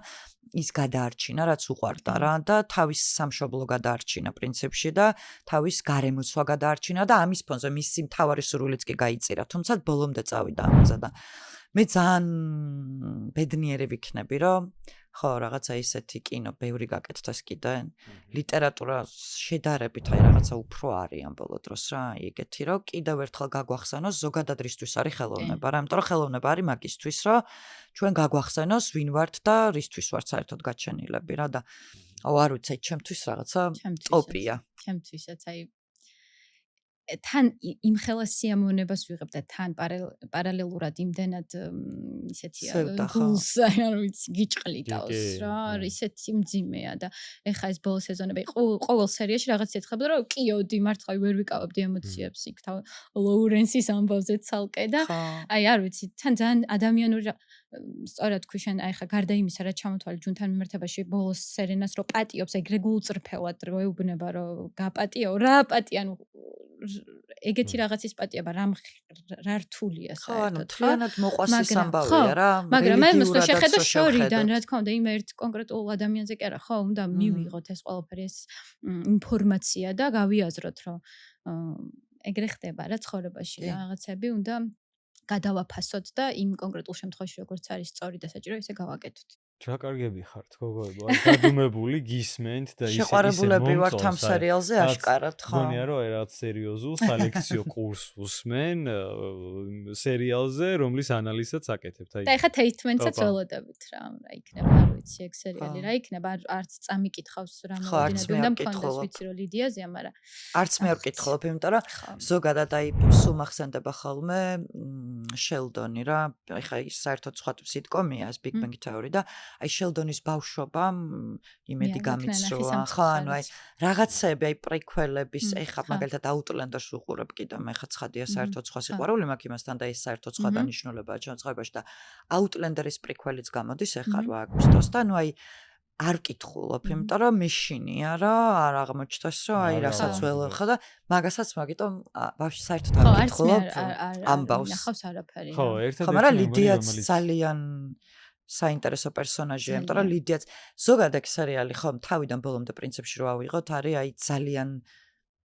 ის გადაარჩინა რაც უყვარდა რა და თავის სამშობლო გადაარჩინა პრინციპში და თავის გარემოცვა გადაარჩინა და ამის ფონზე მისი მთავარი სურვილიც კი გაიწირა თუმცა ბოლომდე წავიდა ამაზე და მე ძალიან ბედნიერი ვიქნები რომ ხო რაღაცა ისეთი კინო ბევრი გაკეთდეს კიდე ლიტერატურა შედარებით აი რაღაცა უფრო არის ამ ბოლო დროს რა ეგეთი რომ კიდევ ერთხელ გაგვახსენოს ზოგადად რისთვის არის ხელოვნება რა იმიტომ რომ ხელოვნება არის მაგისთვის რომ ჩვენ გაგვახსენოს ვინ ვართ და რისთვის ვართ საერთოდ გაჩენილები რა და არ ვიცი ჩემთვის რაღაცა ტოპია ჩემთვისაც აი თან იმ ხელას სიამოვნებას ვიღებ და თან პარალელურად იმდენად ისეთია გულს არ ვიცი გიჭყლიდავს რა ისეთი მძიმეა და ეხა ეს ბოლო სეზონები ყოველ სერიაში რაღაც ეთქებდა რომ კიოდი მართლა ვერ ვიკავებდი ემოციებს იქ თავ ლოურენსის ამბავზე ცალკე და აი არ ვიცი თან ძალიან ადამიანური სწორად თქვი შენ აი ხა გარდა იმისა რა ჩამოთვალე ჯუნთან მიმართებაში ბოლოს სერენას რო პატიობს ეგრე გულწრფელად რო ეუბნება რომ გაპატიო რა პატი ანუ ეგეთი რაღაცის პატიება რა რთულია საერთოდ ხო ანუ მოყვასის ამბავია რა მაგრამ მე მოსто შეხედო შორიდან რა თქმა უნდა იმ ერთ კონკრეტულ ადამიანზე კი არა ხო უნდა მივიღოთ ეს ყველაფერი ეს ინფორმაცია და გავიაზროთ რომ ეგრე ხდება რა ცხოვრებაში რაღაცები უნდა გადავაფასოთ და იმ კონკრეტულ შემთხვევაში როგორც არის სწორი და საჭირო ისე გავაკეთოთ. რა კარგები ხართ გოგოებო, აი გადუმებული გისმენთ და ისე შეყვარებულები ვართ ამ სერიალზე აშკარად ხო? გონია რომ აი რაღაც სერიოზულ სალექციო კურსს უსმენ სერიალზე, რომლის ანალიზსაც აკეთებთ. და ეხა თეისმენტსაც ველოდებით რა იქნება, არ ვიცი ეგ სერიალი რა იქნება, არც წამიკითხავს რა მოგვიდგება და მქონდეს ვიცი რომ ლიდიაზეა, მაგრამ არც მე არ ვკითხულობ, იმიტომ რომ ზოგადად აი სულ მახსენდება ხოლმე შელდონი რა, ეხა ის საერთოდ სხვა სიტკომია ეს Big Bang Theory და აი შელდონის ბავშვობამ იმედი გამიცროა ხო ანუ აი რაღაცები აი პრიკველების ეხა მაგალითად აუტლენდერს უყურებ კიდე მე ხა ცხადია საერთოდ სხვა სიყვარული მაქვს იმასთან და ეს საერთოდ სხვა დანიშნულებაა ჩვენ ცხოვრებაში და აუტლენდერის პრიკველიც გამოდის ეხა 8 აგვისტოს და ანუ აი არ ვკითხულობ, იმიტომ რომ მეშინია რა, არ აღმოჩნდეს რომ აი რასაც ველო ხო და მაგასაც მაგიტომ ვაფშე საერთოდ არ ვკითხულობ ამბავს. ნახავს არაფერი. ხო, ერთადერთი ხო, მაგრამ ლიდიაც ძალიან საინტერესო პერსონაჟია, იმიტომ რომ ლიდიაც ზოგადად სერიალი ხო თავიდან ბოლომდე პრინციპში რო ავიღოთ, არის აი ძალიან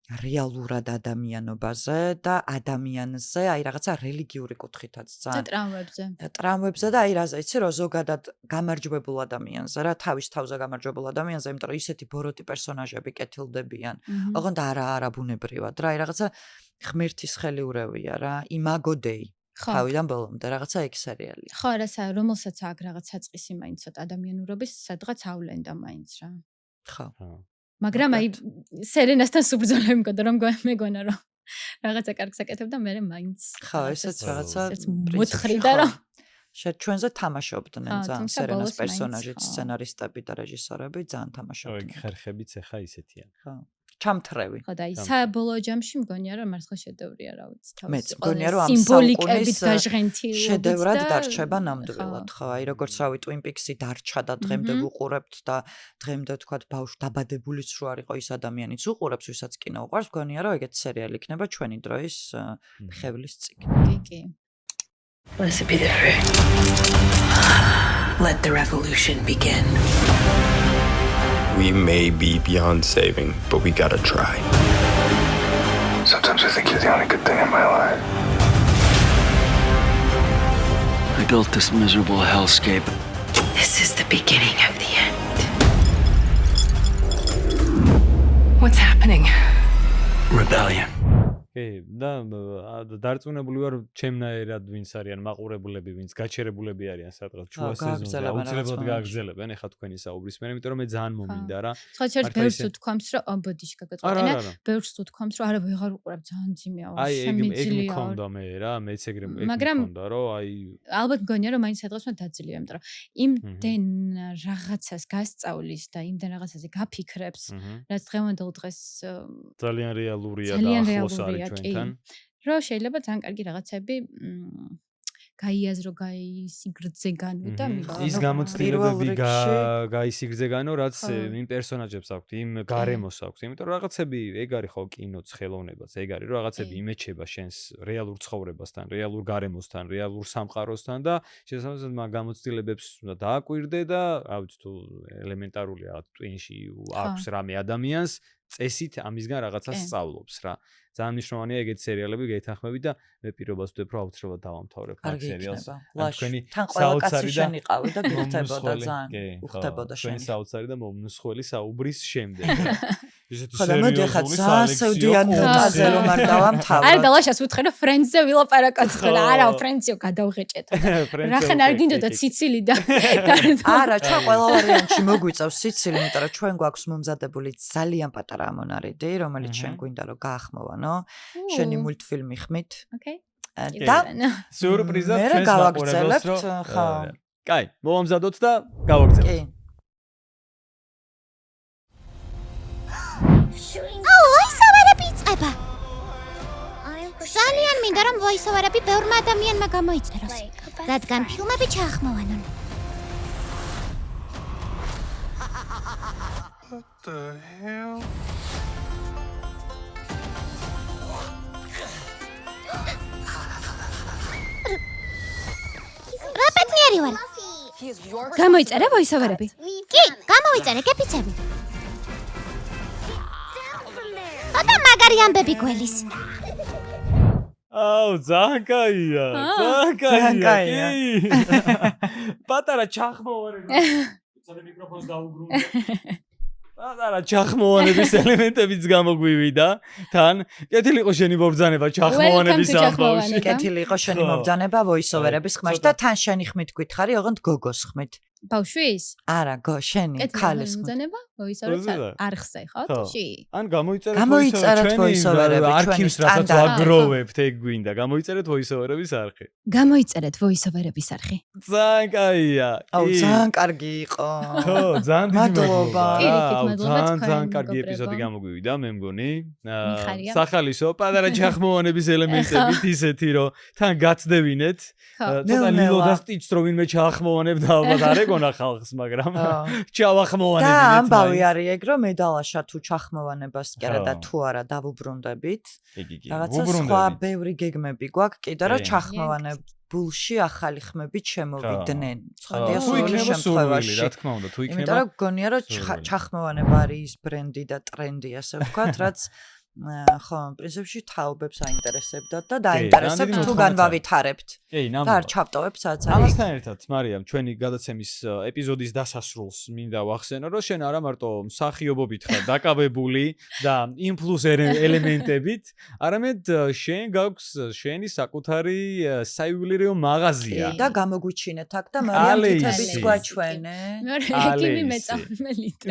რეალურად ადამიანობაზე და ადამიანზე, აი რაღაცა რელიგიური კუთხითაც ძალიან ტრამვებზე. ტრამვებზე და აი რაზე, იცი რომ ზოგადად გამარჯვებულ ადამიანზე რა, თავის თავზე გამარჯვებულ ადამიანზე, იმიტომ რომ ისეთი ბოროტი პერსონაჟები კეთილდებიან. ოღონდ არაბუნებრივად რა, აი რაღაცა ღმერთის ხელიურევია რა, იმაგოდეი. თავიდან ბოლომდე რაღაცა ეგ სერიალი. ხო, რასა, რომელსაც აქ რაღაც საწყისი მაინც ცოტა ადამიანურობის, სადღაც ავლენდა მაინც რა. ხო. მაგრამ აი სერენასთან სუბრძოლები მქონდა რომ მეგონა რომ რაღაცა კარგს აკეთებდა მე მაინც ხო ესეც რაღაცა მოთხრიდა რომ ჩვენზე თამაშობდნენ ძალიან სერენას პერსონაჟიც სცენარისტები და რეჟისორები ძალიან თამაშობდნენ ხო ხერხებიც ახლა ისეთია ხო ჩამთრევი ხო და ის საბოლოო ჯამში მგონია რომ მართლა შედევრია რა ვიცი თავის ყველა სიმბოლიკებით გაჟღენთილობით შედევრად დარჩება ნამდვილად ხო აი როგორც რავი Twin Peaks-ი დარჩა და დღემდე ვუყურებთ და დღემდე თქვათ ბავშვ დაბადებულიც რო არ იყო ის ადამიანიც უყურებს ვისაც კინო უყურებს მგონია რომ ეგეთი სერიალი იქნება ჩვენი დროის ხევლის წიგნი კი Let's be different. Let the revolution begin. We may be beyond saving, but we gotta try. Sometimes I think you're the only good thing in my life. I built this miserable hellscape. This is the beginning of the end. What's happening? Rebellion. კი, და დარწმუნებული ვარ ჩემნაირად ვინც არიან მაყურებელები, ვინც გაჩერებულები არიან სადღაც შუა სეზონზე, აუცილებლად გააგრძელებენ ახლა თქვენი საუბრის მე, იმიტომ რომ მე ძალიან მომინდა რა. სხვა შეიძლება ბევრს უთქვამს რომ აბოდიში გაგაწყვეტინა, ბევრს უთქვამს რომ არა ვეღარ უყურებ ძალიან ძიმეა, შემიძლია. აი, ეგ მქონდა მე რა, მეც ეგრე მქონდა რომ აი ალბათ მგონია რომ მაინც სადღაც უნდა დაძლია, იმიტომ რომ იმდენ რაღაცას გასწავლის და იმდენ რაღაცაზე გაფიქრებს, რაც დღევანდელ დღეს ძალიან რეალურია და ახლოს არის ჩვენთან. რო შეიძლება ძალიან კარგი რაღაცები გაიაზრო, გაისიგრძე განო და ის გამოცდილებები გაისიგრძე განო, რაც იმ პერსონაჟებს აქვთ, იმ გარემოს აქვთ. იმიტომ რომ რაღაცები ეგ არის ხო კინოც, ხელოვნებაც, ეგ არის რომ რაღაცები იმეჩება შენს რეალურ ცხოვრებასთან, რეალურ გარემოსთან, რეალურ სამყაროსთან და შესაბამისად მაგ გამოცდილებებს უნდა დააკვირდე და რა ვიცი თუ ელემენტარული რაღაც ტვინში აქვს რამე ადამიანს წესით ამისგან რაღაცას სწავლობს რა. ძალიან მნიშვნელოვანია ეგეთი სერიალები გაითანხმები და მე პირობას ვდებ რომ აუცილებლად დავამთავრებ ამ სერიალს. თქვენი საოცარი და იყავი და გიხდებოდა ძალიან უხდებოდა შენ. თქვენი საოცარი და მომნუსხველი საუბრის შემდეგ. ხო და მოდი ახლა ზასევდიან ნოტაზე რომ არ დავამთავროთ. არა და ლაშას უთხრე რომ ფრენდზე ვილაპარაკოთ ხოლმე. არა, ფრენდზიო გადავღეჭეთ. რახან არ გინდოდა ციცილი და არა, ჩვენ ყველა ვარიანტში მოგვიწევს ციცილი, იმიტომ რომ ჩვენ გვაქვს მომზადებული ძალიან პატარა ამონარიდი, რომელიც შენ გვინდა რომ გაახმოვანო. შენი მულტფილმი ხმით. ოკეი. და სიურპრიზად მე ჩვენს გავაგრძელებთ, ხო. კაი, მოვამზადოთ და გავაგრძელებთ. კი. ვოისოვერები იწყება. ძალიან მინდა რომ ვოისოვერები ბევრმა ადამიანმა გამოიწეროს, რადგან ფილმები ჩაახმოვანონ. What the hell? რა პეტნიერი ვარ? გამოიწერე ვოისოვერები. კი, გამოვიწერე კეფიცები. ოდა მაგარი ამბები გველის. აუ, ძალიან კაია. ძალიან კაია. პატარა ჩახმოვანები. ცოტა მიკროფონს დაუბრუნდა. პატარა ჩახმოვანების ელემენტებიც გამოგვივიდა. თან კეთილი იყო შენი მობრძანება ჩახმოვანების ამბავში. კეთილი იყო შენი მობრძანება ვოისოვერების ხმაში და თან შენი ხმით გითხარი, ოღონდ გოგოს ხმით. ბავშვის? არა, შენი ქალის ხმით. მობრძანება ვოისოვერებს არხზე ხო? თში. ან გამოიწერეთ ვოისოვერები, არქივს რასაც ვაგროვებთ, ეგ გვინდა. გამოიწერეთ ვოისოვერების არხი. გამოიწერეთ ვოისოვერების არხი. ძალიან კაია. აუ, ძალიან კარგი იყო. ხო, ძალიან დიდი მადლობა. ძალიან კარგი ეპიზოდი გამოგვივიდა, მე მგონი. სახალისო, პატარა ჩახმოვანების ელემენტებით ისეთი, რომ თან გაცდევინეთ. ცოტა ლილო და სტიჩს რო ვინმე ჩაახმოვანებდა, ალბათ არ ეგონა ხალხს, მაგრამ ჩავახმოვანებინეთ. და ამბავი არის ეგ, რომ მე დალაშა თუ ჩახმოვანებას კი არა და თუ არა დავუბრუნდებით. რაღაცა სხვა ბევრი გეგმები გვაქვს, კიდე რომ ჩახმოვანებულში ახალი ხმებით შემოვიდნენ. ცხადია სულ შემთხვევაში. რა თქმა უნდა, თუ იქნება. იმიტომ რომ გონია რომ ჩახმოვანება არის ის ბრენდი და ტრენდი, ასე ვთქვათ, რაც ხო, პრინციპში თაობებს აინტერესებდათ და დაინტერესებთ თუ განვავითარებთ. კი, ნამდვილად. და არ ჩავტოვებ სადაც არის. ამასთან ერთად, მარიამ, ჩვენი გადაცემის ეპიზოდის დასასრულს მინდა ვახსენო, რომ შენ არა მარტო მსახიობობით ხარ დაკავებული და იმ პლუს ელემენტებით, არამედ შენ გაქვს შენი საკუთარი საიუველირო მაღაზია. და გამოგვიჩინეთ აქ და მარიამ თითებით გვაჩვენე. მე ეკიმი მეწარმელიდი.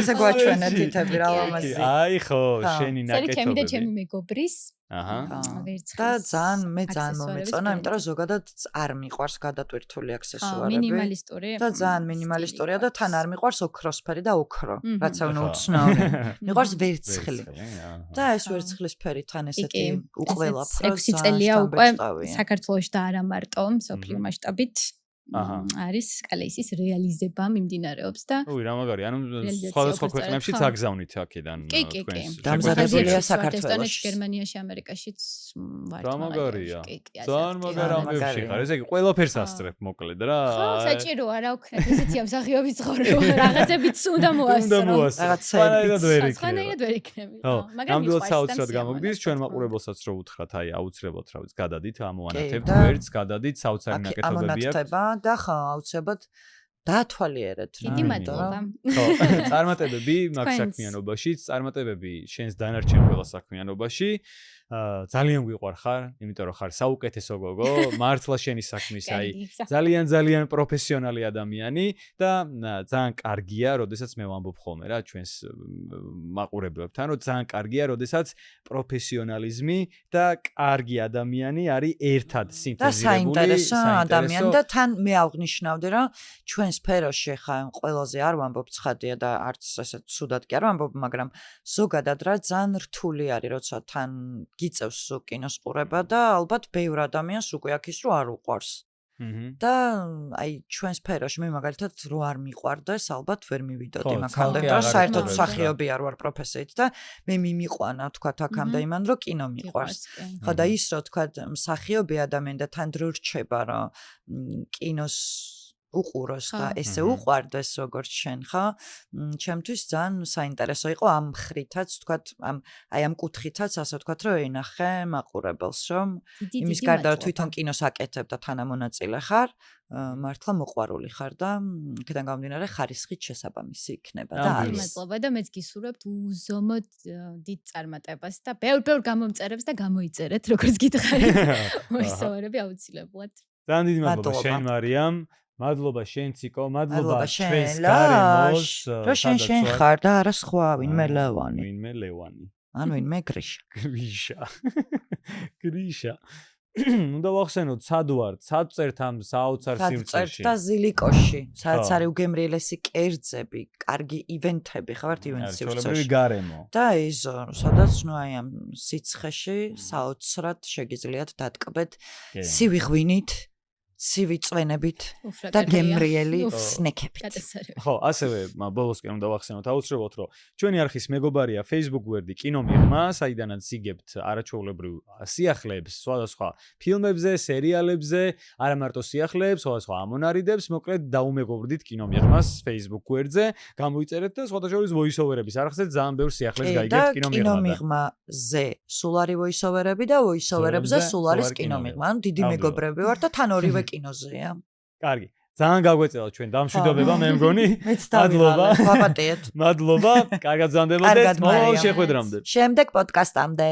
ესე გვაჩვენე თითები რა ლამაზი. აი ხო, შენი ნაკეთობები. ჩემი და ჩემი მეგობრის. აჰა. და მე ძალიან მომეწონა, იმიტომ რომ ზოგადად არ მიყვარს გადატვირთული აქსესუარები. მინიმალისტური. და ძალიან მინიმალისტურია და თან არ მიყვარს ოქროსფერი და ოქრო, რაც აუნ უცნაური. მიყვარს ვერცხლი. და ეს ვერცხლის ფერი თან ესეთი უყველაფრო. 6 წელია უკვე საქართველოში და არა მარტო მსოფლიო მასშტაბით. არის კალეისის რეალიზება მიმდინარეობს და უი რა მაგარი, ანუ სხვადასხვა ქვეყნებშიც აგზავნით აქედან თქვენს. დამზადებულია საქართველოში, გერმანიაში, ამერიკაშიც ვარ. რა მაგარია. ძალიან მაგარ ამბებში ხარ. ესე იგი ყველაფერს ასწრებ მოკლედ რა. ხო, საჭიროა რა ვქნათ, ესეთი ამ სახიობის ცხოვრება, რაღაცებიც უნდა მოასწრო. რაღაცაებიც ვერ იქნება. სხვანაირად ვერ იქნება. მაგრამ ნამდვილად საოცრად გამოგდის, ჩვენ მაყურებელსაც რო უთხრათ, აი აუცილებლად რა ვიცი, გადადით, ამოანათებთ ვერც, გადადით, საოცარი ნაკეთობები აქვს. და ხო, აუცილებლად დაათვალიერეთ რა. დიდი მადლობა. ხო, წარმატებები მაგ საქმიანობაშიც, წარმატებები შენს დანარჩენ ყველა საქმიანობაში. ძალიან გვიყვარხარ, იმიტომ რომ ხარ საუკეთესო გოგო, მართლა შენი საქმის აი ძალიან პროფესიონალი ადამიანი და ძალიან კარგია, როდესაც მე ვამბობ ხოლმე რა ჩვენს მაყურებლებთან, რომ ძალიან კარგია, როდესაც პროფესიონალიზმი და კარგი ადამიანი არის ერთად სინთეზირებული. და საინტერესო ადამიანი და თან მე აღნიშნავდი, რომ ჩვენ სფეროში ხა ყველაზე არ ვამბობ ცხადია და არც ესე ცუდად კი არ ვამბობ, მაგრამ ზოგადად რა ძალიან რთული არის, როცა თან გიწევს კინოს ყურება და ალბათ ბევრ ადამიანს უკვე აქ ის რო არ უყვარს. და აი ჩვენ სფეროში მე მაგალითად რო არ მიყვარდეს, ალბათ ვერ მივიდოდი მაგამდე, და საერთოდ მსახიობი არ ვარ პროფესიით და მე მიმიყვანა თქვა აქამდე იმან რო კინო მიყვარს. ხო და ის რო თქვა მსახიობი ადამიანი და თან დრო რჩება რომ კინოს უყუროს და ესე უყვარდეს როგორც შენ ხო ჩემთვის ძალიან საინტერესო იყო ამ ხრითაც თქვათ აი ამ კუთხითაც ასე ვთქვათ რომ ენახე მაყურებელს რომ იმის გარდა რომ თვითონ კინოს აკეთებ და თანამონაწილე ხარ მართლა მოყვარული ხარ და აქედან გამომდინარე ხარისხით შესაბამისი იქნება და არის მადლობა და მეც გისურვებთ უზომოდ დიდ წარმატებას და ბევრ გამომწერებს და გამოიწერეთ როგორც გითხარით ვოისოვერები აუცილებლად ძალიან დიდი მადლობა შენ მარიამ მადლობა შენ ციკო მადლობა ჩვენს გარემოს რომ შენ ხარ და არა სხვა ვინმე ლევანი ან ვინმე გრიშა უნდა ვახსენოთ სად ვარ სად წერთ ამ საოცარ სივრცეში და ზილიკოში სადაც არის უგემრიელესი კერძები კარგი ივენთები ხართ ივენთ სივრცეში გარემო და იზო სადაც ნუ აი ამ სიცხეში საოცრად შეგიძლიათ დატკბეთ ცივი ღვინით ცივი წვენებით და გემრიელი სნეკებით. ხო, ასევე ბოლოსკენ უნდა ვახსენოთ აუცილებლად, რომ ჩვენი არხის მეგობარია Facebook გვერდი კინომიღმა, საიდანაც იგებთ არაჩვეულებრივ სიახლეებს, სხვადასხვა ფილმებზე, სერიალებზე, არა მარტო სიახლეებს, სხვადასხვა ამონარიდებს, მოკლედ დაუმეგობრდით კინომიღმას Facebook გვერდზე, გამოიწერეთ და სხვადასხვა voice-over-ების არხზე ძალიან ბევრ სიახლეს გაიგებთ კინომიღმაზე. სულ არის voice-over-ები და voice-over-ებზე სულ არის კინომიღმა. ანუ დიდი მეგობრები ვართ და თან ორივე კინოზეა. კარგი. ძალიან გაგვეწელა ჩვენ დამშვიდობება მე მგონი. მადლობა. ვაპატიეთ. მადლობა. კარგად ზანდებოდეთ. მოვალ შეხვედრამდე. შემდეგ პოდკასტამდე.